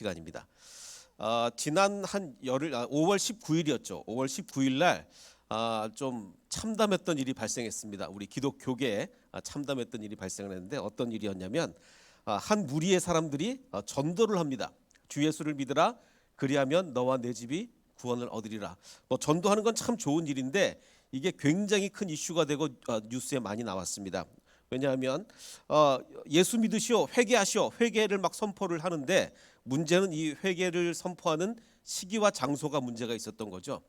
시간입니다. 지난 한 열흘 5월 19일이었죠. 5월 19일 날 좀 참담했던 일이 발생했습니다. 우리 기독교계에 참담했던 일이 발생을 했는데 어떤 일이었냐면 한 무리의 사람들이 전도를 합니다. 주 예수를 믿으라 그리하면 너와 내 집이 구원을 얻으리라. 뭐 전도하는 건 참 좋은 일인데 이게 굉장히 큰 이슈가 되고 뉴스에 많이 나왔습니다. 왜냐하면 예수 믿으시오, 회개하시오, 회개를 막 선포를 하는데 문제는 이 회개를 선포하는 시기와 장소가 문제가 있었던 거죠.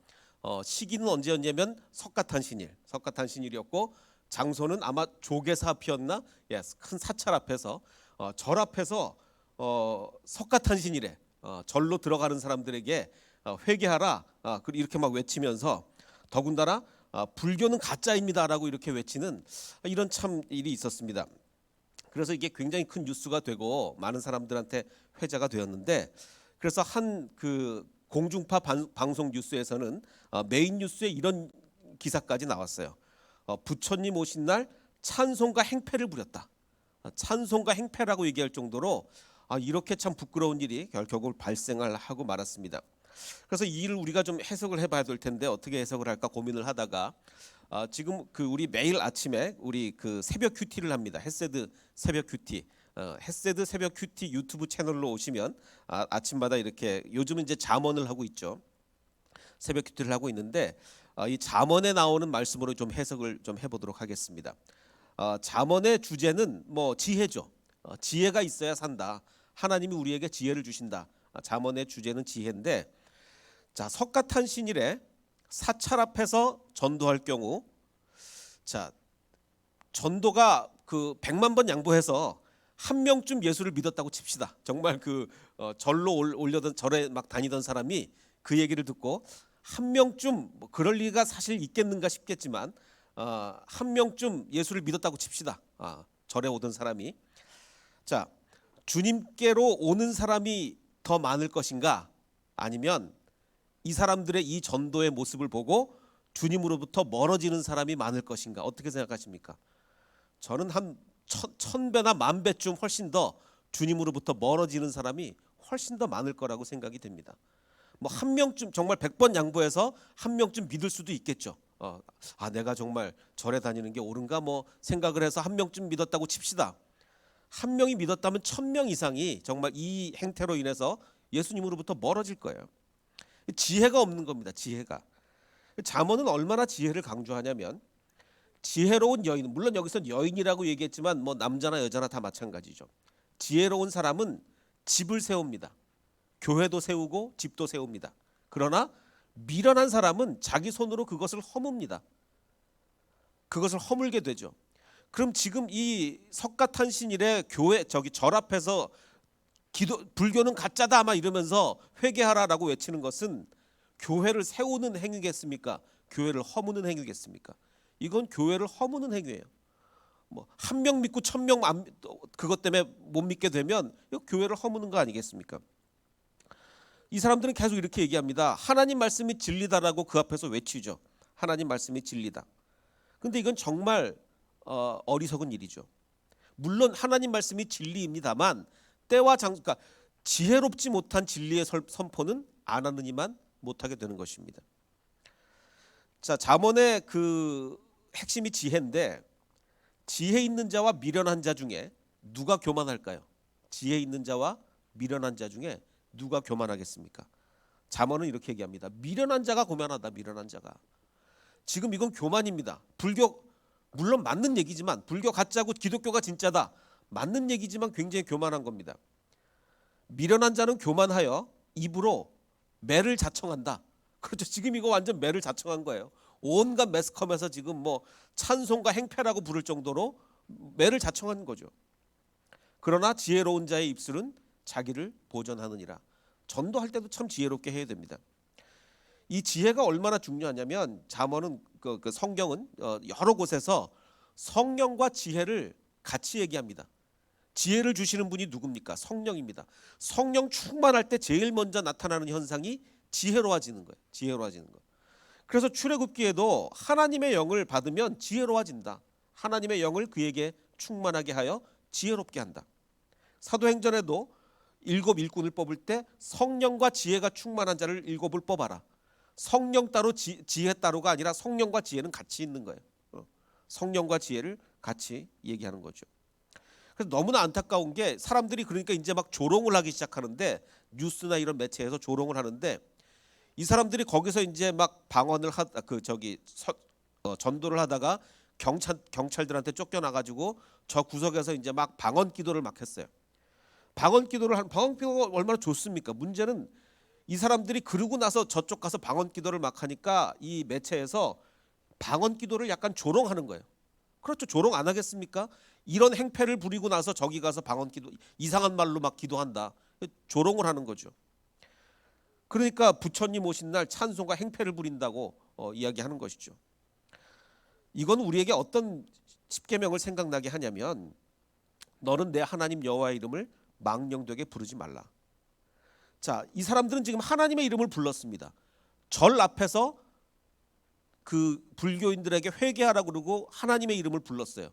시기는 언제였냐면 석가탄신일이었고 장소는 아마 조계사 앞이었나? 큰 사찰 앞에서 절 앞에서 석가탄신일에 절로 들어가는 사람들에게 회개하라 이렇게 막 외치면서 더군다나 불교는 가짜입니다라고 이렇게 외치는 이런 참 일이 있었습니다. 그래서 이게 굉장히 큰 뉴스가 되고 많은 사람들한테 회자가 되었는데 그래서 한 그 공중파 방송 뉴스에서는 메인 뉴스에 이런 기사까지 나왔어요. 부처님 오신 날 찬송가 행패를 부렸다. 찬송가 행패라고 얘기할 정도로 이렇게 참 부끄러운 일이 결국 발생을 하고 말았습니다. 그래서 이 일을 우리가 좀 해석을 해봐야 될 텐데 어떻게 해석을 할까 고민을 하다가 지금 그 우리 매일 아침에 우리 그 새벽 큐티를 합니다. 햇세드 새벽 큐티. 햇세드 새벽 큐티 유튜브 채널로 오시면 아침마다 이렇게 요즘은 이제 잠언을 하고 있죠. 새벽 큐티를 하고 있는데 이 잠언에 나오는 말씀으로 좀 해석을 좀 해보도록 하겠습니다. 잠언의 주제는 뭐 지혜죠. 지혜가 있어야 산다. 하나님이 우리에게 지혜를 주신다. 잠언의 주제는 지혜인데 자 석가탄신일에 사찰 앞에서 전도할 경우 자 전도가 그 100만 번 양보해서 한 명쯤 예수를 믿었다고 칩시다. 정말 그 절로 올려던 절에 막 다니던 사람이 그 얘기를 듣고 한 명쯤 뭐 그럴 리가 사실 있겠는가 싶겠지만 한 명쯤 예수를 믿었다고 칩시다. 절에 오던 사람이 자 주님께로 오는 사람이 더 많을 것인가 아니면 이 사람들의 이 전도의 모습을 보고 주님으로부터 멀어지는 사람이 많을 것인가 어떻게 생각하십니까? 저는 한 1000배나 10,000배쯤 훨씬 더 주님으로부터 멀어지는 사람이 훨씬 더 많을 거라고 생각이 됩니다. 뭐 한 명쯤 정말 100번 양보해서 한 명쯤 믿을 수도 있겠죠. 내가 정말 절에 다니는 게 옳은가 뭐 생각을 해서 한 명쯤 믿었다고 칩시다. 한 명이 믿었다면 1000명 이상이 정말 이 행태로 인해서 예수님으로부터 멀어질 거예요. 지혜가 없는 겁니다. 지혜가. 잠언은 얼마나 지혜를 강조하냐면 지혜로운 여인, 물론 여기서 여인이라고 얘기했지만 뭐 남자나 여자나 다 마찬가지죠. 지혜로운 사람은 집을 세웁니다. 교회도 세우고 집도 세웁니다. 그러나 미련한 사람은 자기 손으로 그것을 허뭅니다. 그것을 허물게 되죠. 그럼 지금 이 석가탄신일에 교회 절 앞에서 불교는 가짜다 아마 이러면서 회개하라라고 외치는 것은 교회를 세우는 행위겠습니까? 교회를 허무는 행위겠습니까? 이건 교회를 허무는 행위예요. 뭐 한 명 믿고 1000명 그것 때문에 못 믿게 되면 교회를 허무는 거 아니겠습니까? 이 사람들은 계속 이렇게 얘기합니다. 하나님 말씀이 진리다라고 그 앞에서 외치죠. 하나님 말씀이 진리다. 근데 이건 정말 어리석은 일이죠. 물론 하나님 말씀이 진리입니다만 때와 그러니까 지혜롭지 못한 진리의 선포는 안 하느니만 못하게 되는 것입니다. 자, 잠언의 그 핵심이 지혜인데 지혜 있는 자와 미련한 자 중에 누가 교만할까요? 지혜 있는 자와 미련한 자 중에 누가 교만하겠습니까? 잠언은 이렇게 얘기합니다. 미련한 자가 교만하다. 미련한 자가. 지금 이건 교만입니다. 불교 물론 맞는 얘기지만 불교 가짜고 기독교가 진짜다. 맞는 얘기지만 굉장히 교만한 겁니다. 미련한 자는 교만하여 입으로 매를 자청한다. 그렇죠. 지금 이거 완전 매를 자청한 거예요. 온갖 매스컴에서 지금 뭐 찬송가 행패라고 부를 정도로 매를 자청한 거죠. 그러나 지혜로운 자의 입술은 자기를 보전하느니라. 전도할 때도 참 지혜롭게 해야 됩니다. 이 지혜가 얼마나 중요하냐면 잠언은 그 성경은 여러 곳에서 성령과 지혜를 같이 얘기합니다. 지혜를 주시는 분이 누굽니까? 성령입니다. 성령 충만할 때 제일 먼저 나타나는 현상이 지혜로워지는 거예요. 지혜로워지는 거. 그래서 출애굽기에도 하나님의 영을 받으면 지혜로워진다. 하나님의 영을 그에게 충만하게 하여 지혜롭게 한다. 사도행전에도 일곱 일꾼을 뽑을 때 성령과 지혜가 충만한 자를 일곱을 뽑아라. 성령 따로 지혜 따로가 아니라 성령과 지혜는 같이 있는 거예요. 성령과 지혜를 같이 얘기하는 거죠. 그래서 너무나 안타까운 게 사람들이 그러니까 이제 막 조롱을 하기 시작하는데, 뉴스나 이런 매체에서 조롱을 하는데, 이 사람들이 거기서 이제 막 방언을 전도를 하다가 경찰들한테 쫓겨나가지고 저 구석에서 이제 막 방언 기도를 막 했어요. 방언 기도가 얼마나 좋습니까? 문제는 이 사람들이 그러고 나서 저쪽 가서 방언 기도를 막 하니까 이 매체에서 방언 기도를 약간 조롱하는 거예요. 그렇죠. 조롱 안 하겠습니까? 이런 행패를 부리고 나서 저기 가서 방언 기도, 이상한 말로 막 기도한다. 조롱을 하는 거죠. 그러니까 부처님 오신 날 찬송과 행패를 부린다고 이야기하는 것이죠. 이건 우리에게 어떤 십계명을 생각나게 하냐면, 너는 내 하나님 여호와의 이름을 망령되게 부르지 말라. 자, 이 사람들은 지금 하나님의 이름을 불렀습니다. 절 앞에서 그 불교인들에게 회개하라고 그러고 하나님의 이름을 불렀어요.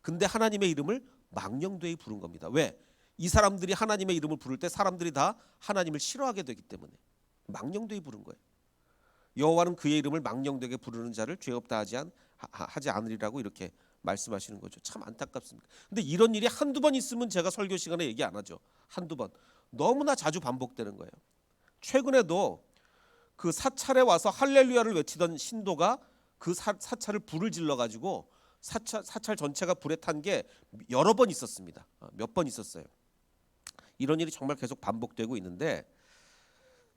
근데 하나님의 이름을 망령되이 부른 겁니다. 왜? 이 사람들이 하나님의 이름을 부를 때 사람들이 다 하나님을 싫어하게 되기 때문에 망령되이 부른 거예요. 여호와는 그의 이름을 망령되게 부르는 자를 죄 없다 하지 않으리라고 이렇게 말씀하시는 거죠. 참 안타깝습니다. 근데 이런 일이 한두 번 있으면 제가 설교 시간에 얘기 안 하죠. 한두 번. 너무나 자주 반복되는 거예요. 최근에도 그 사찰에 와서 할렐루야를 외치던 신도가 그 사찰을 불을 질러가지고 사찰 전체가 불에 탄 게 여러 번 있었습니다. 몇 번 있었어요. 이런 일이 정말 계속 반복되고 있는데,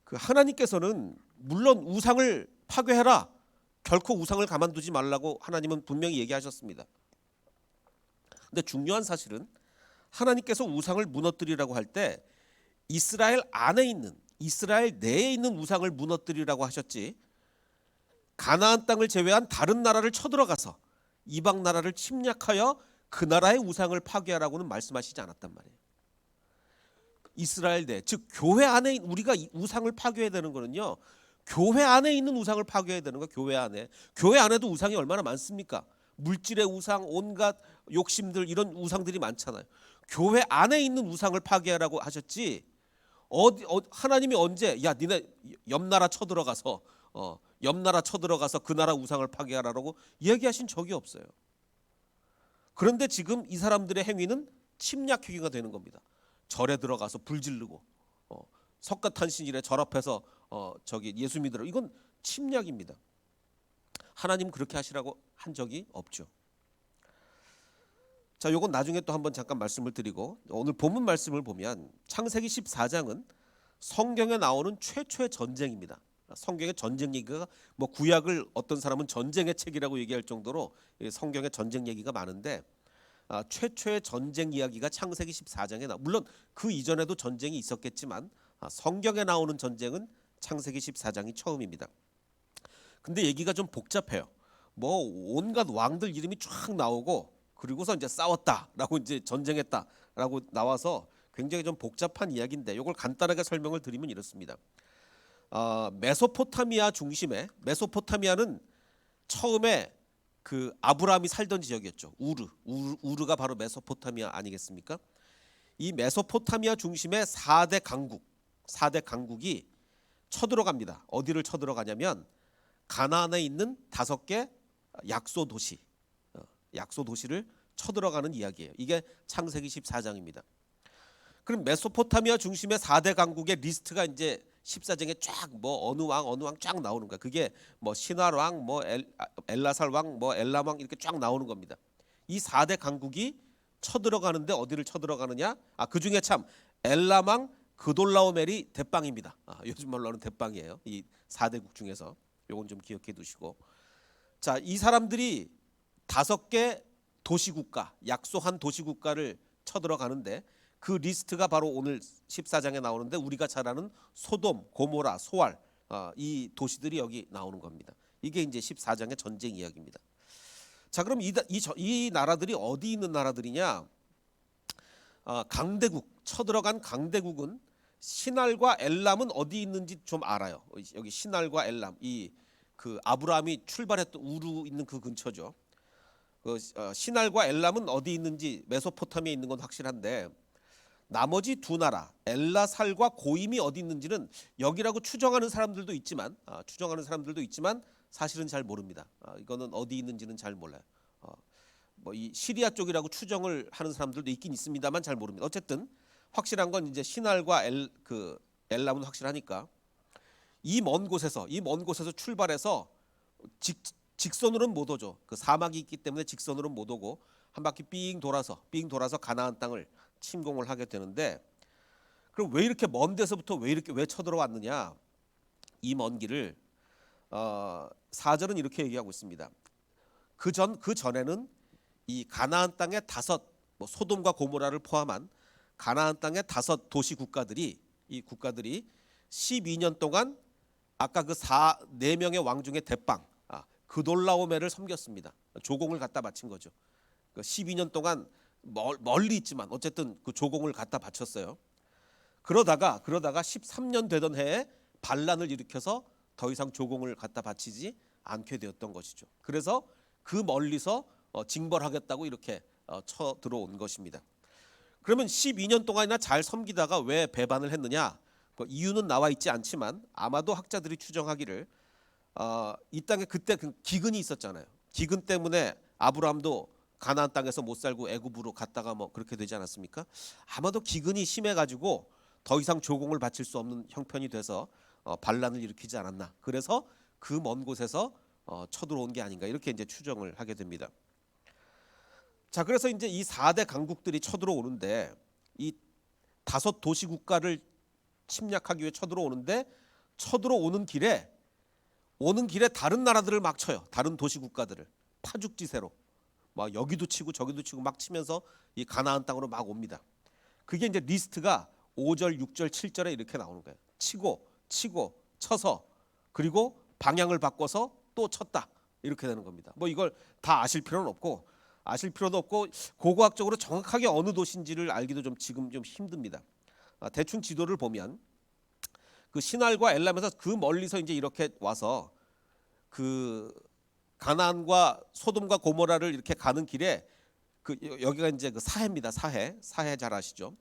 그 하나님께서는 물론 우상을 파괴해라, 결코 우상을 가만두지 말라고 하나님은 분명히 얘기하셨습니다. 근데 중요한 사실은 하나님께서 우상을 무너뜨리라고 할 때 이스라엘 안에 있는, 이스라엘 내에 있는 우상을 무너뜨리라고 하셨지, 가나안 땅을 제외한 다른 나라를 쳐들어가서 이방 나라를 침략하여 그 나라의 우상을 파괴하라고는 말씀하시지 않았단 말이에요. 이스라엘 내, 즉 교회 안에 우리가 우상을 파괴해야 되는 거는요, 교회 안에 있는 우상을 파괴해야 되는 거. 교회 안에. 교회 안에도 우상이 얼마나 많습니까? 물질의 우상, 온갖 욕심들, 이런 우상들이 많잖아요. 교회 안에 있는 우상을 파괴하라고 하셨지, 하나님이 언제 야 니네 옆나라 쳐들어가서 그 나라 우상을 파괴하라고 얘기하신 적이 없어요. 그런데 지금 이 사람들의 행위는 침략 행위가 되는 겁니다. 절에 들어가서 불 지르고 석가탄신일에 절 앞에서 예수 믿으라, 이건 침략입니다. 하나님 그렇게 하시라고 한 적이 없죠. 자, 요건 나중에 또 한번 잠깐 말씀을 드리고, 오늘 본문 말씀을 보면 창세기 14장은 성경에 나오는 최초의 전쟁입니다. 성경의 전쟁 얘기가 뭐 구약을 어떤 사람은 전쟁의 책이라고 얘기할 정도로 성경의 전쟁 얘기가 많은데, 최초의 전쟁 이야기가 창세기 14장에 물론 그 이전에도 전쟁이 있었겠지만 성경에 나오는 전쟁은 창세기 14장이 처음입니다. 근데 얘기가 좀 복잡해요. 뭐 온갖 왕들 이름이 쫙 나오고, 그리고서 이제 싸웠다라고, 이제 전쟁했다라고 나와서 굉장히 좀 복잡한 이야기인데, 이걸 간단하게 설명을 드리면 이렇습니다. 메소포타미아 중심에, 메소포타미아는 처음에 그 아브라함이 살던 지역이었죠. 우르가 바로 메소포타미아 아니겠습니까? 이 메소포타미아 중심의 4대 강국이 쳐들어갑니다. 어디를 쳐들어가냐면 가나안에 있는 5개 약소 도시를 쳐들어가는 이야기예요. 이게 창세기 14장입니다. 그럼 메소포타미아 중심의 4대 강국의 리스트가 이제 14장에 쫙 뭐 어느 왕 쫙 나오는 거야. 그게 뭐 신할 왕, 뭐 엘라살 왕, 뭐 엘람 왕, 이렇게 쫙 나오는 겁니다. 이 4대 강국이 쳐들어가는데 어디를 쳐들어가느냐? 그 중에 참 엘람 왕 그돌라오멜이 대빵입니다. 요즘 말로는 대빵이에요. 이 4대국 중에서. 요건 좀 기억해 두시고. 자, 이 사람들이 5개 도시국가, 약소한 도시국가를 쳐들어가는데, 그 리스트가 바로 오늘 14장에 나오는데, 우리가 잘 아는 소돔, 고모라, 소알, 이 도시들이 여기 나오는 겁니다. 이게 이제 14장의 전쟁 이야기입니다. 자, 그럼 이 나라들이 어디 있는 나라들이냐? 강대국, 쳐들어간 강대국은 신할과 엘람은 어디 있는지 좀 알아요. 여기 신할과 엘람, 그 아브라함이 출발했던 우르 있는 그 근처죠. 신할과 엘람은 어디 있는지, 메소포타미아에 있는 건 확실한데, 나머지 두 나라 엘라살과 고임이 어디 있는지는 여기라고 추정하는 사람들도 있지만 사실은 잘 모릅니다. 이거는 어디 있는지는 잘 몰라요. 뭐 이 시리아 쪽이라고 추정을 하는 사람들도 있긴 있습니다만 잘 모릅니다. 어쨌든 확실한 건 이제 시날과 엘람은 확실하니까 이 먼 곳에서 출발해서 직선으로는 못 오죠. 그 사막이 있기 때문에 직선으로는 못 오고 한 바퀴 삥 돌아서 가나안 땅을 침공을 하게 되는데, 그럼 왜 이렇게 먼 데서부터 왜 쳐들어왔느냐? 이 먼 길을 4절은 이렇게 얘기하고 있습니다. 그 전에는 이 가나안 땅의 뭐 소돔과 고모라를 포함한 가나안 땅의 5 도시 국가들이 12년 동안 아까 그 4명의 왕 중에 대빵 그돌라오메를 섬겼습니다. 조공을 갖다 바친 거죠. 12년 동안 멀리 있지만 어쨌든 그 조공을 갖다 바쳤어요. 그러다가 13년 되던 해에 반란을 일으켜서 더 이상 조공을 갖다 바치지 않게 되었던 것이죠. 그래서 그 멀리서 징벌하겠다고 이렇게 쳐 들어온 것입니다. 그러면 12년 동안이나 잘 섬기다가 왜 배반을 했느냐? 그 이유는 나와 있지 않지만 아마도 학자들이 추정하기를 이 땅에 그때 그 기근이 있었잖아요. 기근 때문에 아브라함도 가나안 땅에서 못 살고 애굽으로 갔다가 뭐 그렇게 되지 않았습니까? 아마도 기근이 심해가지고 더 이상 조공을 바칠 수 없는 형편이 돼서 반란을 일으키지 않았나. 그래서 그 먼 곳에서 쳐들어온 게 아닌가 이렇게 이제 추정을 하게 됩니다. 자, 그래서 이제 이 4대 강국들이 쳐들어오는데 이 5 도시 국가를 침략하기 위해 쳐들어오는데 오는 길에 다른 나라들을 막 쳐요. 다른 도시 국가들을 파죽지세로 막 여기도 치고 저기도 치고 막 치면서 이 가나안 땅으로 막 옵니다. 그게 이제 리스트가 5절, 6절, 7절에 이렇게 나오는 거예요. 치고 쳐서 그리고 방향을 바꿔서 또 쳤다 이렇게 되는 겁니다. 뭐 이걸 다 아실 필요도 없고 고고학적으로 정확하게 어느 도시인지를 알기도 지금 좀 힘듭니다. 대충 지도를 보면 그 시날과 엘람에서 그 멀리서 이제 이렇게 와서 그 가나안과 소돔과 고모라를 이렇게 가는 길에 여기가 이제 그 사해입니다. 사해 잘 아시죠?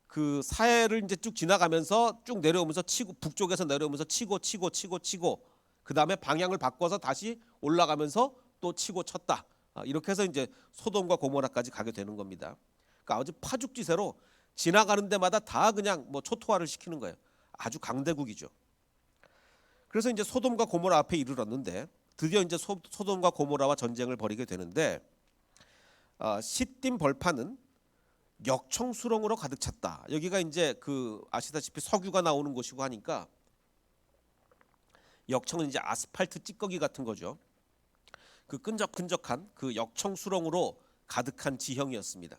그 사해를 이제 쭉 지나가면서 쭉 내려오면서 북쪽에서 내려오면서 치고 그 다음에 방향을 바꿔서 다시 올라가면서 또 치고 쳤다. 이렇게 해서 이제 소돔과 고모라까지 가게 되는 겁니다. 그러니까 아주 파죽지세로 지나가는 데마다 다 그냥 뭐 초토화를 시키는 거예요. 아주 강대국이죠. 그래서 이제 소돔과 고모라 앞에 이르렀는데 드디어 이제 소돔과 고모라와 전쟁을 벌이게 되는데 시딤 벌판은 역청수렁으로 가득 찼다. 여기가 이제 아시다시피 석유가 나오는 곳이고 하니까 역청은 이제 아스팔트 찌꺼기 같은 거죠. 그 끈적끈적한 그 역청수렁으로 가득한 지형이었습니다.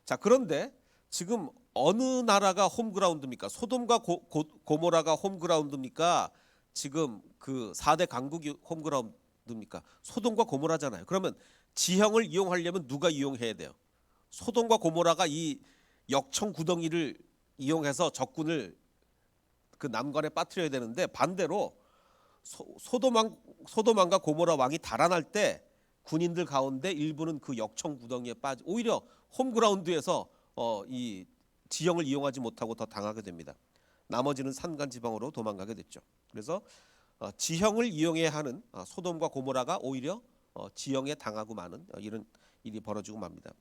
자, 그런데 지금 어느 나라가 홈그라운드입니까? 소돔과 고모라가 홈그라운드입니까? 지금 그 4대 강국이 홈그라운드입니까? 소돔과 고모라잖아요. 그러면 지형을 이용하려면 누가 이용해야 돼요? 소돔과 고모라가 이 역청 구덩이를 이용해서 적군을 그 남관에 빠뜨려야 되는데 반대로 소돔왕과 고모라 왕이 달아날 때 군인들 가운데 일부는 그 역청 구덩이에 오히려 홈그라운드에서 이 지형을 이용하지 못하고 더 당하게 됩니다. 나머지는 산간 지방으로 도망가게 됐죠. 그래서 지형을 이용해야 하는 소돔과 고모라가 오히려 지형에 당하고 마는 이런 일이 벌어지고 맙니다.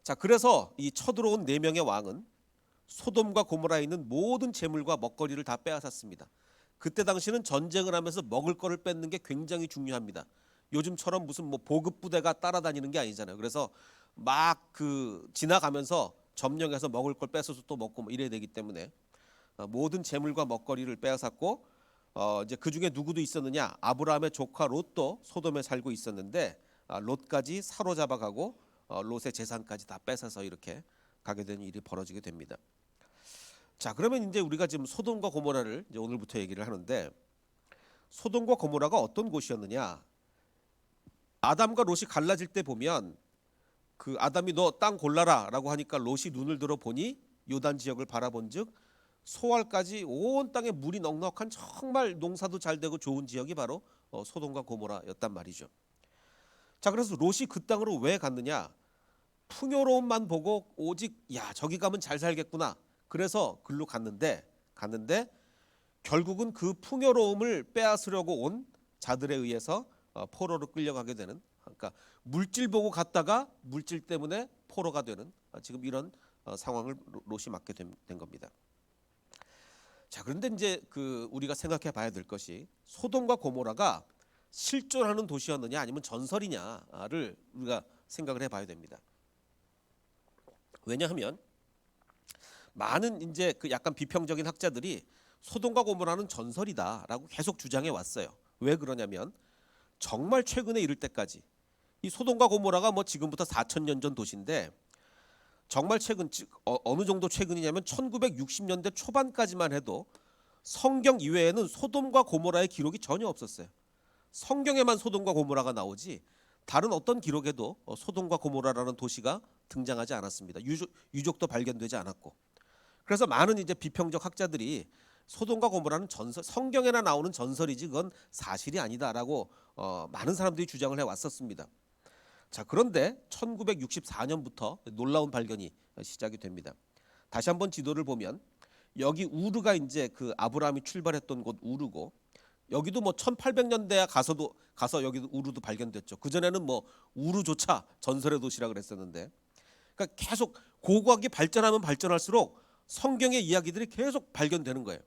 자, 그래서 이 쳐들어온 4명의 왕은 소돔과 고모라에 있는 모든 재물과 먹거리를 다 빼앗았습니다. 그때 당시는 전쟁을 하면서 먹을 거를 뺏는 게 굉장히 중요합니다. 요즘처럼 무슨 뭐 보급 부대가 따라다니는 게 아니잖아요. 그래서 막 지나가면서 점령해서 먹을 걸 뺏어서 또 먹고 뭐 이래야 되기 때문에 모든 재물과 먹거리를 빼앗았고 이제 그 중에 누구도 있었느냐? 아브라함의 조카 롯도 소돔에 살고 있었는데 롯까지 사로잡아가고 롯의 재산까지 다 뺏어서 이렇게 가게 된 일이 벌어지게 됩니다. 자, 그러면 이제 우리가 지금 소돔과 고모라를 이제 오늘부터 얘기를 하는데 소돔과 고모라가 어떤 곳이었느냐? 아담과 롯이 갈라질 때 보면 그 아담이 너 땅 골라라라고 하니까 롯이 눈을 들어 보니 요단 지역을 바라본즉 소알까지 온 땅에 물이 넉넉한 정말 농사도 잘 되고 좋은 지역이 바로 소돔과 고모라였단 말이죠. 자, 그래서 롯이 그 땅으로 왜 갔느냐? 풍요로움만 보고 오직 야 저기 가면 잘 살겠구나. 그래서 글로 갔는데 결국은 그 풍요로움을 빼앗으려고 온 자들에 의해서 포로로 끌려가게 되는, 그러니까 물질 보고 갔다가 물질 때문에 포로가 되는 지금 이런 상황을 롯이 맞게 된 겁니다. 자, 그런데 이제 그 우리가 생각해 봐야 될 것이 소돔과 고모라가 실존하는 도시였느냐 아니면 전설이냐를 우리가 생각을 해 봐야 됩니다. 왜냐하면 많은 이제 그 약간 비평적인 학자들이 소돔과 고모라는 전설이다라고 계속 주장해 왔어요. 왜 그러냐면 정말 최근에 이를 때까지 이 소돔과 고모라가 뭐 지금부터 4,000년 전 도시인데 정말 최근, 어느 정도 최근이냐면 1960년대 초반까지만 해도 성경 이외에는 소돔과 고모라의 기록이 전혀 없었어요. 성경에만 소돔과 고모라가 나오지 다른 어떤 기록에도 소돔과 고모라라는 도시가 등장하지 않았습니다. 유족도 발견되지 않았고. 그래서 많은 이제 비평적 학자들이 소돔과 고모라는 전설, 성경에나 나오는 전설이지 그건 사실이 아니다라고 많은 사람들이 주장을 해왔었습니다. 자, 그런데 1964년부터 놀라운 발견이 시작이 됩니다. 다시 한번 지도를 보면 여기 우르가 이제 그 아브라함이 출발했던 곳 우르고, 여기도 뭐 1800년대에 가서 여기도 우르도 발견됐죠. 그 전에는 뭐 우르조차 전설의 도시라 그랬었는데, 그러니까 계속 고고학이 발전하면 발전할수록 성경의 이야기들이 계속 발견되는 거예요.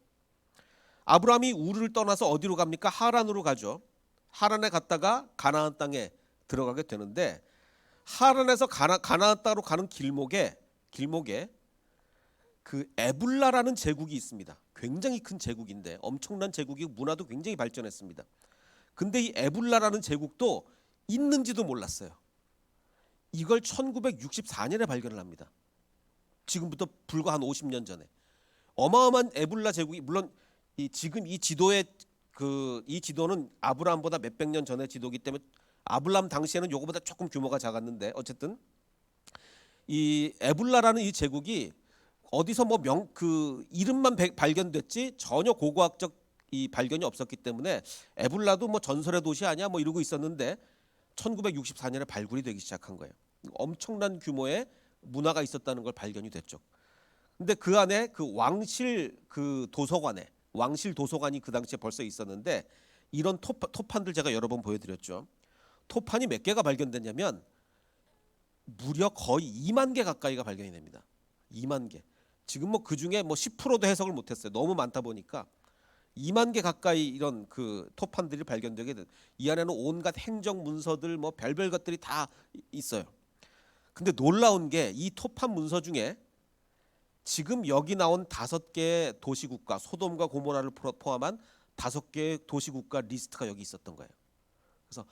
아브라함이 우르를 떠나서 어디로 갑니까? 하란으로 가죠. 하란에 갔다가 가나안 땅에 들어가게 되는데 하란에서 가나안 땅으로 가는 길목에 그 에불라라는 제국이 있습니다. 굉장히 큰 제국인데 엄청난 제국이 문화도 굉장히 발전했습니다. 근데 이 에불라라는 제국도 있는지도 몰랐어요. 이걸 1964년에 발견을 합니다. 지금부터 불과 한 50년 전에. 어마어마한 에불라 제국이, 물론 지금 이 지도는 아브라함보다 몇백 년 전의 지도이기 때문에 아브라함 당시에는 요거보다 조금 규모가 작았는데 어쨌든 이 에불라라는 이 제국이 어디서 뭐 그 이름만 발견됐지 전혀 고고학적 이 발견이 없었기 때문에 에불라도 뭐 전설의 도시 아니야 뭐 이러고 있었는데 1964년에 발굴이 되기 시작한 거예요. 엄청난 규모의 문화가 있었다는 걸 발견이 됐죠. 근데 그 안에 그 왕실 도서관이 그 당시에 벌써 있었는데 이런 토판들 제가 여러 번 보여드렸죠. 토판이 몇 개가 발견됐냐면 무려 거의 2만 개 가까이가 발견이 됩니다. 2만 개. 지금 뭐 그 중에 뭐 10%도 해석을 못했어요. 너무 많다 보니까 2만 개 가까이 이런 그 토판들이 발견되게 된. 이 안에는 온갖 행정 문서들 뭐 별별 것들이 다 있어요. 근데 놀라운 게 이 토판 문서 중에 지금 여기 나온 5개의 도시국가, 소돔과 고모라를 포함한 5개의 도시국가 리스트가 여기 있었던 거예요. 그래서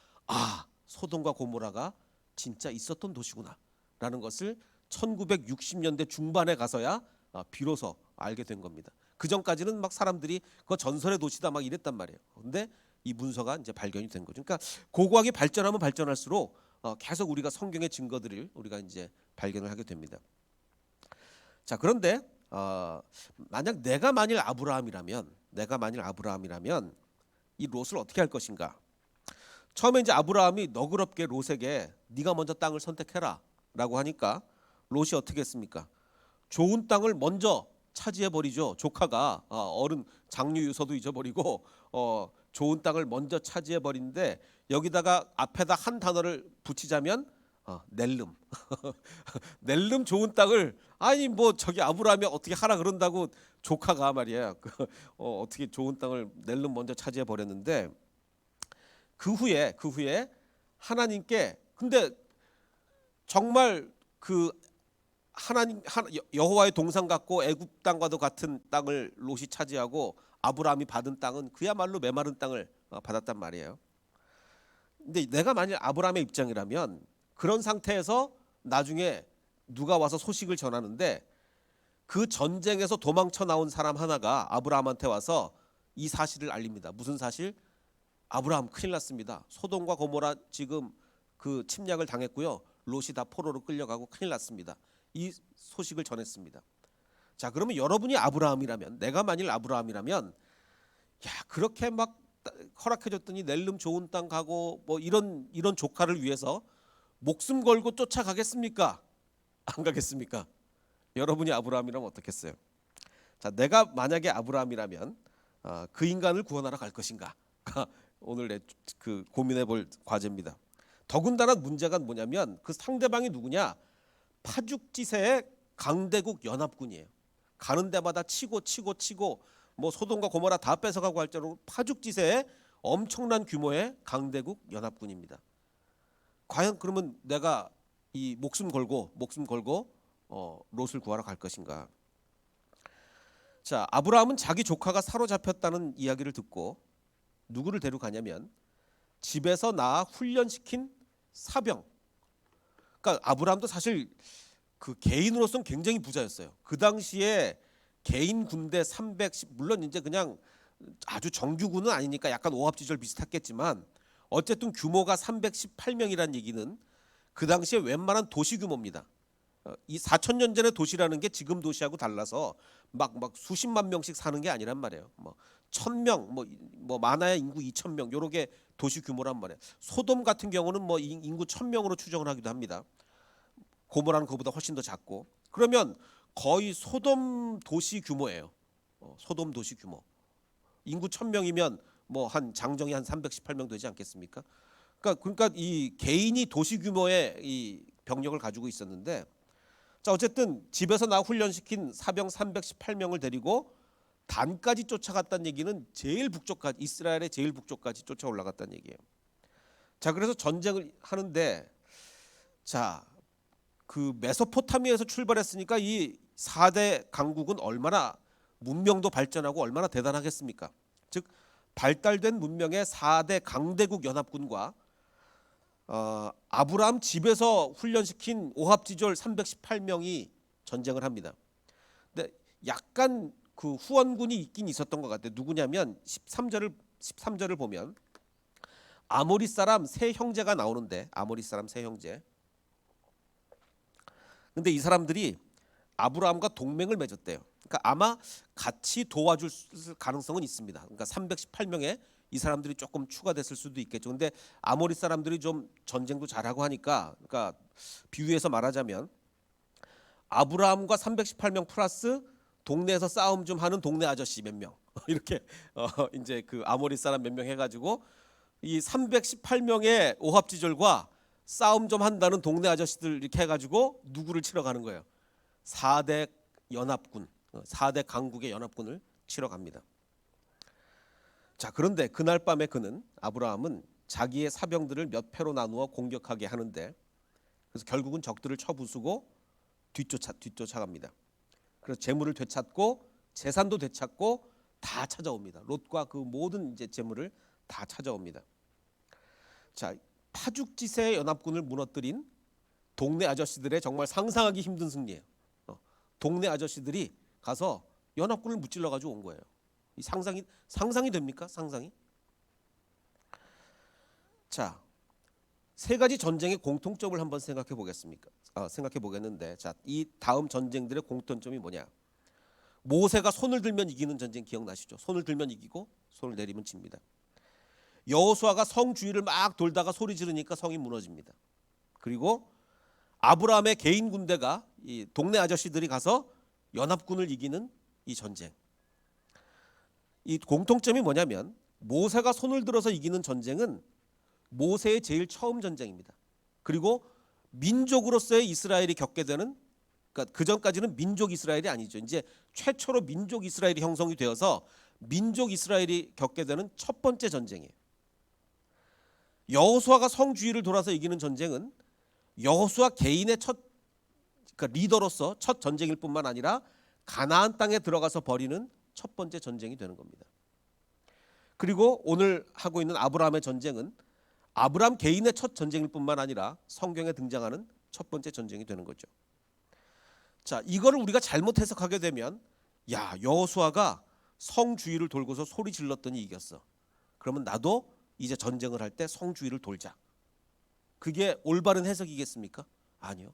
소돔과 고모라가 진짜 있었던 도시구나라는 것을 1960년대 중반에 가서야 비로소 알게 된 겁니다. 그 전까지는 막 사람들이 그거 전설의 도시다 막 이랬단 말이에요. 근데 이 문서가 이제 발견이 된 거죠. 그러니까 고고학이 발전하면 발전할수록 계속 우리가 성경의 증거들을 우리가 이제 발견을 하게 됩니다. 자, 그런데 만약 내가 만일 아브라함이라면 이 롯을 어떻게 할 것인가? 처음에 이제 아브라함이 너그럽게 롯에게 네가 먼저 땅을 선택해라라고 하니까 롯이 어떻게 했습니까? 좋은 땅을 먼저 차지해 버리죠. 조카가 어른 장유 유서도 잊어버리고 좋은 땅을 먼저 차지해 버리는데 여기다가 앞에다 한 단어를 붙이자면 넬름. 넬름 좋은 땅을 아니 뭐 저기 아브라함이 어떻게 하라 그런다고 조카가 말이야. 어떻게 좋은 땅을 넬름 먼저 차지해 버렸는데 그 후에 하나님께 근데 정말 그 여호와의 동상 같고 애굽 땅과도 같은 땅을 롯이 차지하고 아브라함이 받은 땅은 그야말로 메마른 땅을 받았단 말이에요. 근데 내가 만일 아브라함의 입장이라면 그런 상태에서 나중에 누가 와서 소식을 전하는데 그 전쟁에서 도망쳐 나온 사람 하나가 아브라함한테 와서 이 사실을 알립니다. 무슨 사실? 아브라함 큰일 났습니다. 소돔과 고모라 지금 그 침략을 당했고요. 롯이 다 포로로 끌려가고 큰일 났습니다. 이 소식을 전했습니다. 자, 그러면 여러분이 아브라함이라면, 내가 만일 아브라함이라면 그렇게 막 허락해줬더니 넬름 좋은 땅 가고 뭐 이런 조카를 위해서 목숨 걸고 쫓아가겠습니까? 안 가겠습니까? 여러분이 아브라함이라면 어떻겠어요? 자, 내가 만약에 아브라함이라면 그 인간을 구원하러 갈 것인가? 오늘 그 고민해볼 과제입니다. 더군다나 문제가 뭐냐면 그 상대방이 누구냐? 파죽지세의 강대국 연합군이에요. 가는 데마다 치고 뭐 소돔과 고모라 다 뺏어가고 할 정도로 파죽지세의 엄청난 규모의 강대국 연합군입니다. 과연 그러면 내가 이 목숨 걸고 롯을 구하러 갈 것인가? 자, 아브라함은 자기 조카가 사로잡혔다는 이야기를 듣고 누구를 데려가냐면 집에서 낳아 훈련시킨 사병. 그러니까 아브라함도 사실 그 개인으로서는 굉장히 부자였어요. 그 당시에 개인 군대 310, 물론 이제 그냥 아주 정규군은 아니니까 약간 오합지졸 비슷했겠지만 어쨌든 규모가 318명이라는 얘기는 그 당시에 웬만한 도시 규모입니다. 이 4,000년 전의 도시라는 게 지금 도시하고 달라서 막 수십만 명씩 사는 게 아니란 말이에요. 뭐 1,000명, 뭐 많아야 인구 2,000명 요렇게 도시 규모란 말이에요. 소돔 같은 경우는 뭐 인구 1,000명으로 추정을 하기도 합니다. 고모라는 그보다 훨씬 더 작고. 그러면 거의 소돔 도시 규모예요. 소돔 도시 규모. 인구 1,000명이면 뭐 한 장정이 한 318명 되지 않겠습니까? 그러니까 이 개인이 도시 규모의 이 병력을 가지고 있었는데, 자 어쨌든 집에서 나 훈련시킨 사병 318명을 데리고 단까지 쫓아갔다는 얘기는 제일 북쪽까지, 이스라엘의 제일 북쪽까지 쫓아 올라갔다는 얘기예요. 자 그래서 전쟁을 하는데, 자 그 메소포타미아에서 출발했으니까 이 4대 강국은 얼마나 문명도 발전하고 얼마나 대단하겠습니까? 즉 발달된 문명의 4대 강대국 연합군과 아브라함 집에서 훈련시킨 오합지졸 318명이 전쟁을 합니다. 근데 약간 그 후원군이 있긴 있었던 것 같아요. 누구냐면 13절을 보면 아모리 사람 세 형제가 나오는데, 아모리 사람 세 형제. 근데 이 사람들이 아브라함과 동맹을 맺었대요. 그러니까 아마 같이 도와줄 가능성은 있습니다. 그러니까 318명에 이 사람들이 조금 추가됐을 수도 있겠죠. 근데 아모리 사람들이 좀 전쟁도 잘하고 하니까, 그러니까 비유해서 말하자면 아브라함과 318명 플러스 동네에서 싸움 좀 하는 동네 아저씨 몇 명 이렇게 이제 그 아모리 사람 몇 명 해가지고 이 318명의 오합지졸과 싸움 좀 한다는 동네 아저씨들 이렇게 해가지고 누구를 치러 가는 거예요? 4대 연합군, 4대 강국의 연합군을 치러 갑니다. 자 그런데 그날 밤에 아브라함은 자기의 사병들을 몇 패로 나누어 공격하게 하는데, 그래서 결국은 적들을 쳐부수고 뒤쫓아갑니다. 그래서 재물을 되찾고 재산도 되찾고 다 찾아옵니다. 롯과 그 모든 이제 재물을 다 찾아옵니다. 자 파죽지세의 연합군을 무너뜨린 동네 아저씨들의 정말 상상하기 힘든 승리예요. 동네 아저씨들이 가서 연합군을 무찔러 가지고 온 거예요. 이 상상이 됩니까? 상상이? 자, 세 가지 전쟁의 공통점을 한번 생각해 보겠는데, 자, 이 다음 전쟁들의 공통점이 뭐냐? 모세가 손을 들면 이기는 전쟁 기억나시죠? 손을 들면 이기고 손을 내리면 집니다. 여호수아가 성 주위를 막 돌다가 소리 지르니까 성이 무너집니다. 그리고 아브라함의 개인 군대가 이 동네 아저씨들이 가서 연합군을 이기는 이 전쟁. 이 공통점이 뭐냐면 모세가 손을 들어서 이기는 전쟁은 모세의 제일 처음 전쟁입니다. 그리고 민족으로서의 이스라엘이 겪게 되는, 그러니까 그 전까지는 민족 이스라엘이 아니죠. 이제 최초로 민족 이스라엘이 형성이 되어서 민족 이스라엘이 겪게 되는 첫 번째 전쟁이에요. 여호수아가 성 주위를 돌아서 이기는 전쟁은 여호수아 개인의 그러니까 리더로서 첫 전쟁일 뿐만 아니라 가나안 땅에 들어가서 벌이는 첫 번째 전쟁이 되는 겁니다. 그리고 오늘 하고 있는 아브라함의 전쟁은 아브라함 개인의 첫 전쟁일 뿐만 아니라 성경에 등장하는 첫 번째 전쟁이 되는 거죠. 자, 이거를 우리가 잘못 해석하게 되면, 야, 여호수아가 성 주위를 돌고서 소리 질렀더니 이겼어. 그러면 나도 이제 전쟁을 할 때 성 주위를 돌자. 그게 올바른 해석이겠습니까? 아니요.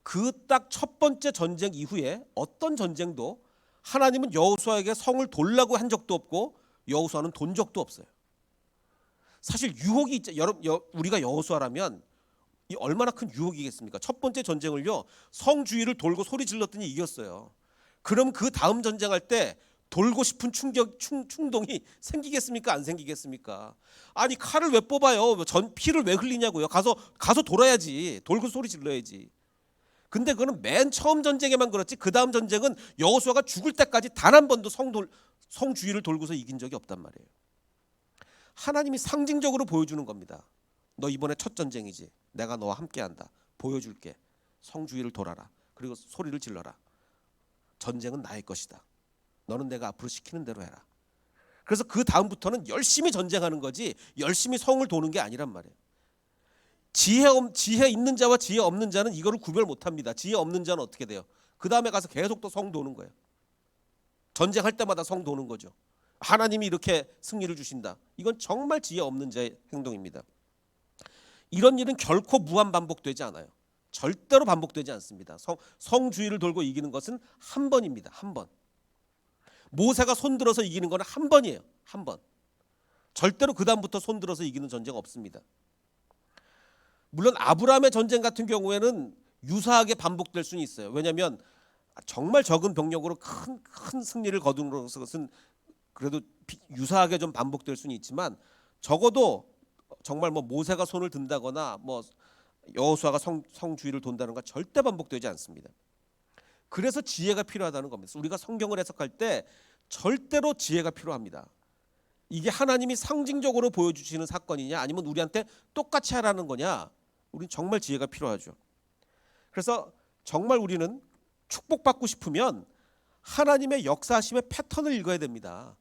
그 딱 첫 번째 전쟁 이후에 어떤 전쟁도 하나님은 여호수아에게 성을 돌라고 한 적도 없고 여호수아는 돈 적도 없어요. 사실 유혹이 있죠. 우리가 여호수아라면 이 얼마나 큰 유혹이겠습니까? 첫 번째 전쟁을요, 성주위를 돌고 소리 질렀더니 이겼어요. 그럼 그 다음 전쟁할 때 돌고 싶은 충동이 생기겠습니까? 안 생기겠습니까? 아니 칼을 왜 뽑아요? 피를 왜 흘리냐고요? 가서 돌아야지. 돌고 소리 질러야지. 근데 그거는 맨 처음 전쟁에만 그렇지 그 다음 전쟁은 여호수아가 죽을 때까지 단 한 번도 성주위를 돌고서 이긴 적이 없단 말이에요. 하나님이 상징적으로 보여주는 겁니다. 너 이번에 첫 전쟁이지. 내가 너와 함께한다. 보여줄게. 성주위를 돌아라. 그리고 소리를 질러라. 전쟁은 나의 것이다. 너는 내가 앞으로 시키는 대로 해라. 그래서 그 다음부터는 열심히 전쟁하는 거지 열심히 성을 도는 게 아니란 말이에요. 지혜 있는 자와 지혜 없는 자는 이거를 구별 못합니다. 지혜 없는 자는 어떻게 돼요? 그 다음에 가서 계속 또 성 도는 거예요. 전쟁할 때마다 성 도는 거죠. 하나님이 이렇게 승리를 주신다. 이건 정말 지혜 없는 자의 행동입니다. 이런 일은 결코 무한 반복되지 않아요. 절대로 반복되지 않습니다. 성주위를 돌고 이기는 것은 한 번입니다. 한 번. 모세가 손들어서 이기는 건 한 번이에요. 한 번. 절대로 그 다음부터 손들어서 이기는 전쟁 없습니다. 물론 아브라함의 전쟁 같은 경우에는 유사하게 반복될 수는 있어요. 왜냐하면 정말 적은 병력으로 큰 승리를 거둔 것은 그래도 유사하게 좀 반복될 수는 있지만 적어도 정말 뭐 모세가 손을 든다거나 뭐 여호수아가 성주위를 돈다는 건 절대 반복되지 않습니다. 그래서 지혜가 필요하다는 겁니다. 우리가 성경을 해석할 때 절대로 지혜가 필요합니다. 이게 하나님이 상징적으로 보여주시는 사건이냐 아니면 우리한테 똑같이 하라는 거냐, 우린 정말 지혜가 필요하죠. 그래서 정말 우리는 축복받고 싶으면 하나님의 역사하심의 패턴을 읽어야 됩니다.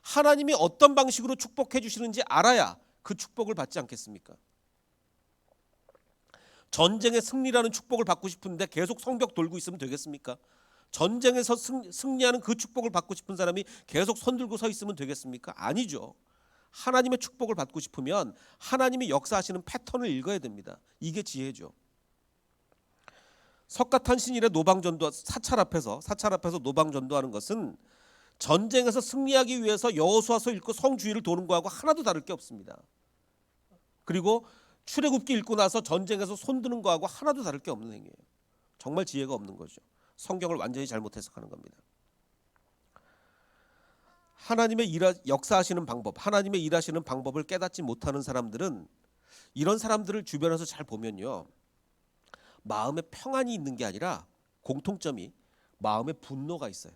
하나님이 어떤 방식으로 축복해 주시는지 알아야 그 축복을 받지 않겠습니까? 전쟁의 승리라는 축복을 받고 싶은데 계속 성벽 돌고 있으면 되겠습니까? 전쟁에서 승리하는 그 축복을 받고 싶은 사람이 계속 손 들고 서 있으면 되겠습니까? 아니죠. 하나님의 축복을 받고 싶으면 하나님이 역사하시는 패턴을 읽어야 됩니다. 이게 지혜죠. 석가탄신일의 노방전도, 사찰 앞에서 노방전도하는 것은 전쟁에서 승리하기 위해서 여호수아서 읽고 성주위를 도는 거하고 하나도 다를 게 없습니다. 그리고 출애굽기 읽고 나서 전쟁에서 손드는 거하고 하나도 다를 게 없는 행위예요. 정말 지혜가 없는 거죠. 성경을 완전히 잘못 해석하는 겁니다. 하나님의 역사하시는 방법, 하나님의 일하시는 방법을 깨닫지 못하는 사람들은, 이런 사람들을 주변에서 잘 보면요, 마음에 평안이 있는 게 아니라 공통점이 마음에 분노가 있어요.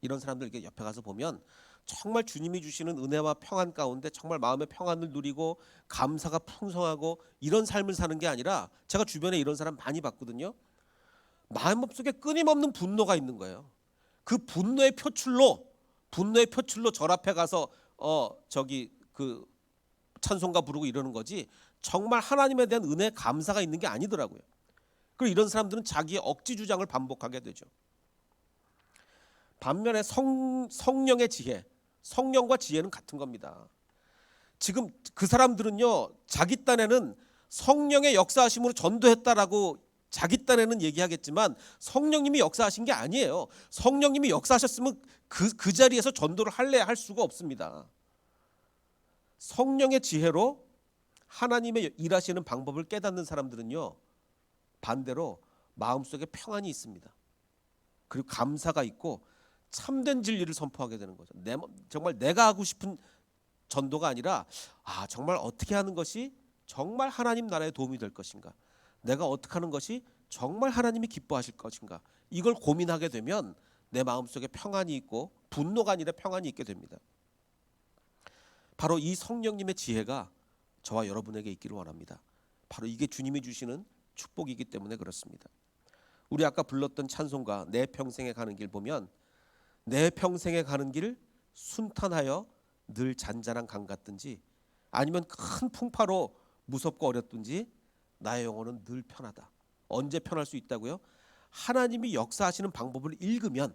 이런 사람들 이렇게 옆에 가서 보면 정말 주님이 주시는 은혜와 평안 가운데 정말 마음의 평안을 누리고 감사가 풍성하고 이런 삶을 사는 게 아니라, 제가 주변에 이런 사람 많이 봤거든요. 마음속에 끊임없는 분노가 있는 거예요. 그 분노의 표출로 절 앞에 가서 그 찬송가 부르고 이러는 거지 정말 하나님에 대한 은혜 감사가 있는 게 아니더라고요. 그리고 이런 사람들은 자기의 억지 주장을 반복하게 되죠. 반면에 성령의 지혜, 성령과 지혜는 같은 겁니다. 지금 그 사람들은요, 자기 딴에는 성령의 역사하심으로 전도했다라고 자기 딴에는 얘기하겠지만 성령님이 역사하신 게 아니에요. 성령님이 역사하셨으면 그 자리에서 전도를 할 수가 없습니다. 성령의 지혜로 하나님의 일하시는 방법을 깨닫는 사람들은요, 반대로 마음속에 평안이 있습니다. 그리고 감사가 있고 참된 진리를 선포하게 되는 거죠. 정말 내가 하고 싶은 전도가 아니라, 정말 어떻게 하는 것이 정말 하나님 나라에 도움이 될 것인가, 내가 어떻게 하는 것이 정말 하나님이 기뻐하실 것인가, 이걸 고민하게 되면 내 마음속에 평안이 있고 분노가 아니라 평안이 있게 됩니다. 바로 이 성령님의 지혜가 저와 여러분에게 있기를 원합니다. 바로 이게 주님이 주시는 축복이기 때문에 그렇습니다. 우리 아까 불렀던 찬송가 내 평생에 가는 길 보면, 내 평생에 가는 길 순탄하여 늘 잔잔한 강 같든지, 아니면 큰 풍파로 무섭고 어렵든지 나의 영혼은 늘 편하다. 언제 편할 수 있다고요? 하나님이 역사하시는 방법을 읽으면,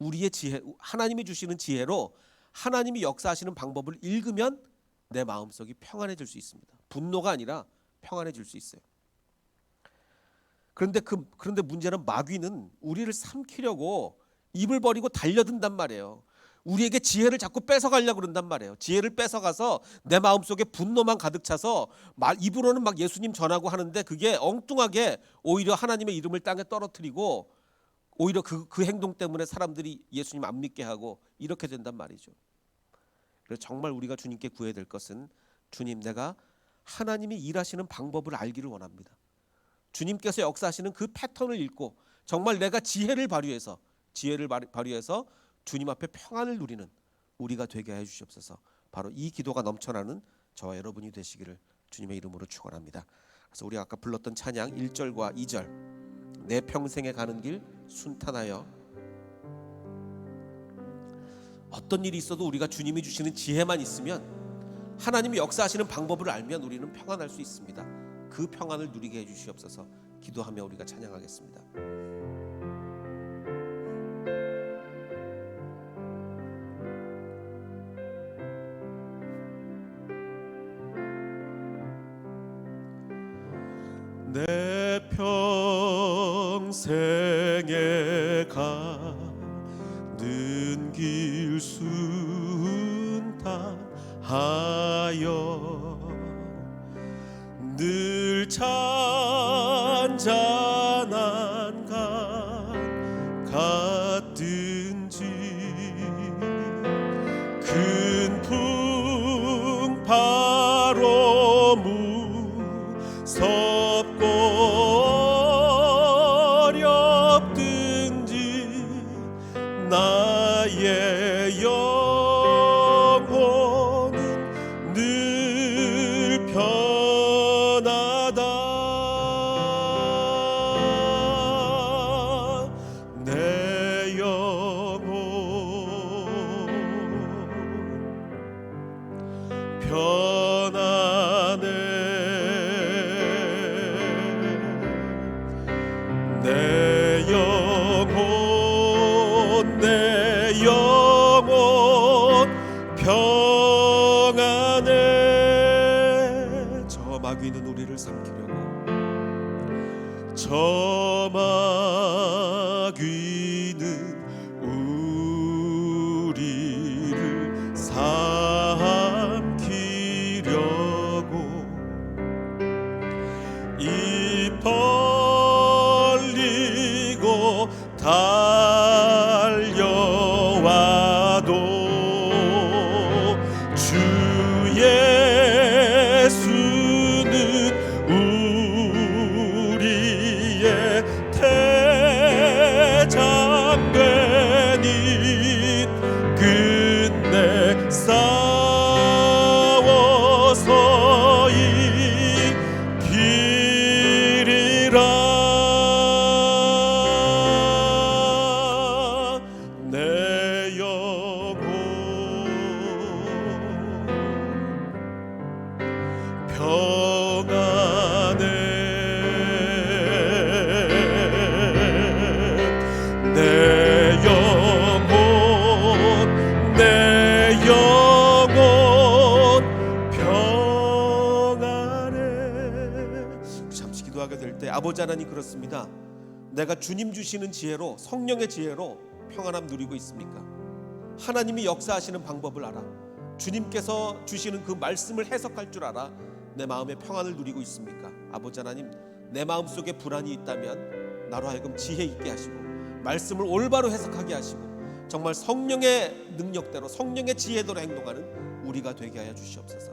우리의 지혜, 하나님이 주시는 지혜로 하나님이 역사하시는 방법을 읽으면 내 마음속이 평안해질 수 있습니다. 분노가 아니라 평안해질 수 있어요. 그런데 문제는 마귀는 우리를 삼키려고 입을 버리고 달려든단 말이에요. 우리에게 지혜를 자꾸 뺏어가려고 그런단 말이에요. 지혜를 뺏어가서 내 마음속에 분노만 가득 차서 입으로는 막 예수님 전하고 하는데 그게 엉뚱하게 오히려 하나님의 이름을 땅에 떨어뜨리고 오히려 그 행동 때문에 사람들이 예수님 안 믿게 하고 이렇게 된단 말이죠. 그래서 정말 우리가 주님께 구해야 될 것은 주님, 내가 하나님이 일하시는 방법을 알기를 원합니다. 주님께서 역사하시는 그 패턴을 읽고 정말 내가 지혜를 발휘해서 주님 앞에 평안을 누리는 우리가 되게 해 주시옵소서. 바로 이 기도가 넘쳐나는 저와 여러분이 되시기를 주님의 이름으로 축원합니다. 그래서 우리 아까 불렀던 찬양 1절과 2절, 내 평생에 가는 길 순탄하여, 어떤 일이 있어도 우리가 주님이 주시는 지혜만 있으면, 하나님이 역사하시는 방법을 알면 우리는 평안할 수 있습니다. 그 평안을 누리게 해 주시옵소서. 기도하며 우리가 찬양하겠습니다. 내 평생에 가는 길 순탄하여 늘 잔잔한 강 같든지 큰 풍파로 무섭고 어렵든지 나의 영혼은 늘 편하다. 내 영혼 편하네. 내 영혼 평안해. 저 마귀는 우리를 삼키려고, 저 마귀는 우리를 삼키려고 입 벌리고 달려와도 주 예수는 우리의 대장되니 끝내 싸워서 이기리라. 내 영혼 평안해. 내 영혼 평안해. 잠시 기도하게 될 때 아버지 하나님, 그렇습니다. 내가 주님 주시는 지혜로, 성령의 지혜로 평안함 누리고 있습니까? 하나님이 역사하시는 방법을 알아, 주님께서 주시는 그 말씀을 해석할 줄 알아 내 마음의 평안을 누리고 있습니까? 아버지 하나님, 내 마음속에 불안이 있다면 나로 하여금 지혜 있게 하시고 말씀을 올바로 해석하게 하시고 정말 성령의 능력대로, 성령의 지혜대로 행동하는 우리가 되게 하여 주시옵소서.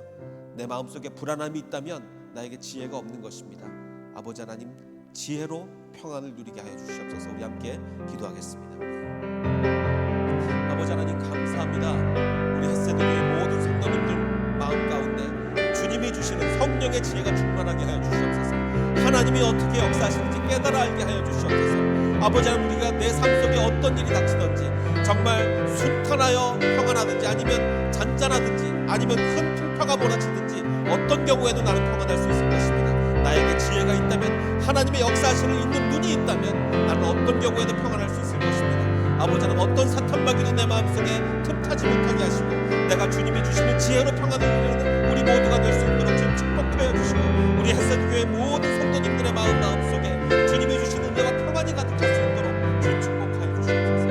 내 마음속에 불안함이 있다면 나에게 지혜가 없는 것입니다. 아버지 하나님, 지혜로 평안을 누리게 하여 주시옵소서. 우리 함께 기도하겠습니다. 아버지 하나님, 감사합니다. 우리 햇새교회 모든 성도님들 마음 가운데 주님이 주시는 성령의 지혜가 충만하게 하여 주시옵소서. 하나님이 어떻게 역사하시는지 깨달아 알게 하여 주시옵소서. 아버지 하나님, 우리가 내 삶 속에 어떤 일이 닥치든지 정말 순탄하여 평안하든지 아니면 잔잔하든지 아니면 큰 풍파가 몰아치든지 어떤 경우에도 나는 평안할 수 있을 것입니다. 나에게 지혜가 있다면, 하나님의 역사하시는 있는 눈이 있다면 나는 어떤 경우에도 평안할 수 있을 것입니다. 아버지 하나님, 어떤 사탄마귀도 내 마음속에 틈타지 못하게 하시고 내가 주님이 주시는 지혜로 평안을 누리는 우리 모두가 될 수 있도록 주님 축복하여 주시고 우리 햇새교회 모든 성도님들의 마음속에 주님이 주시는 은혜와 평안이 가득할 수 있도록 주님 축복하여 주시옵소서.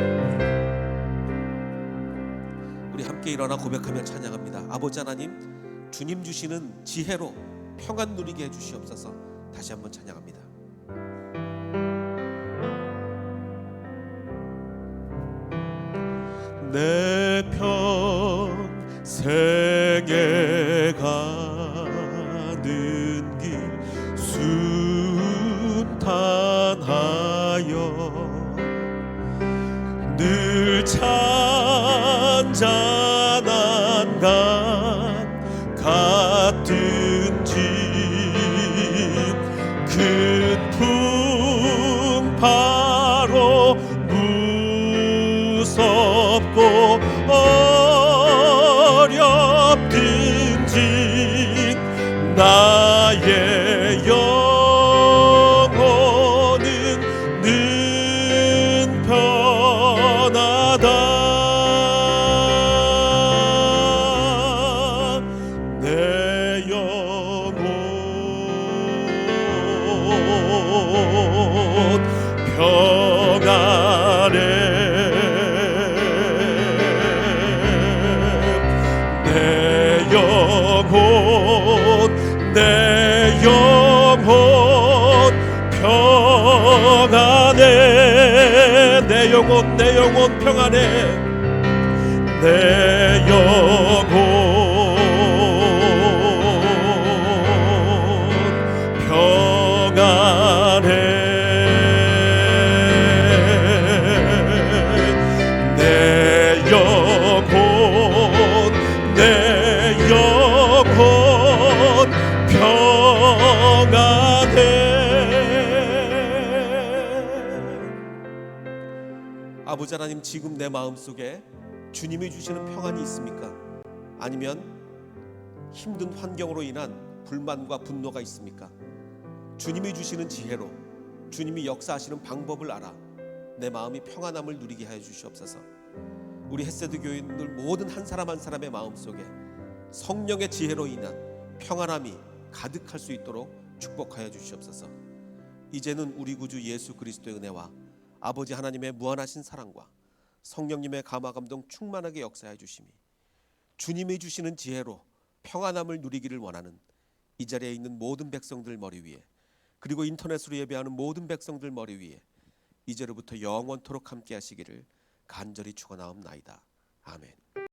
함께 일어나 고백하며 찬양합니다. 아버지 하나님, 주님 주시는 지혜로 평안 누리게 해주시옵소서. 다시 한번 찬양합니다. 내 평생에 가는 길 순탄하여 늘 찬잔한 강 같은지 큰 풍파로 무섭고 어렵든지 나의 영혼은 는 편하다. 내 영혼 평안해. 내 영혼 평안해. 내 영혼 평안해. 내 영혼 평안해. 내 영혼 평안해. 아버지 하나님, 지금 내 마음속에 주님이 주시는 평안이 있습니까? 아니면 힘든 환경으로 인한 불만과 분노가 있습니까? 주님이 주시는 지혜로, 주님이 역사하시는 방법을 알아 내 마음이 평안함을 누리게 해 주시옵소서. 우리 햇세드 교인들 모든 한 사람 한 사람의 마음속에 성령의 지혜로 인한 평안함이 가득할 수 있도록 축복하여 주시옵소서. 이제는 우리 구주 예수 그리스도의 은혜와 아버지 하나님의 무한하신 사랑과 성령님의 감화 감동 충만하게 역사해 주심이 주님이 주시는 지혜로 평안함을 누리기를 원하는 이 자리에 있는 모든 백성들 머리 위에, 그리고 인터넷으로 예배하는 모든 백성들 머리 위에 이제로부터 영원토록 함께 하시기를 간절히 축원하옵나이다. 아멘.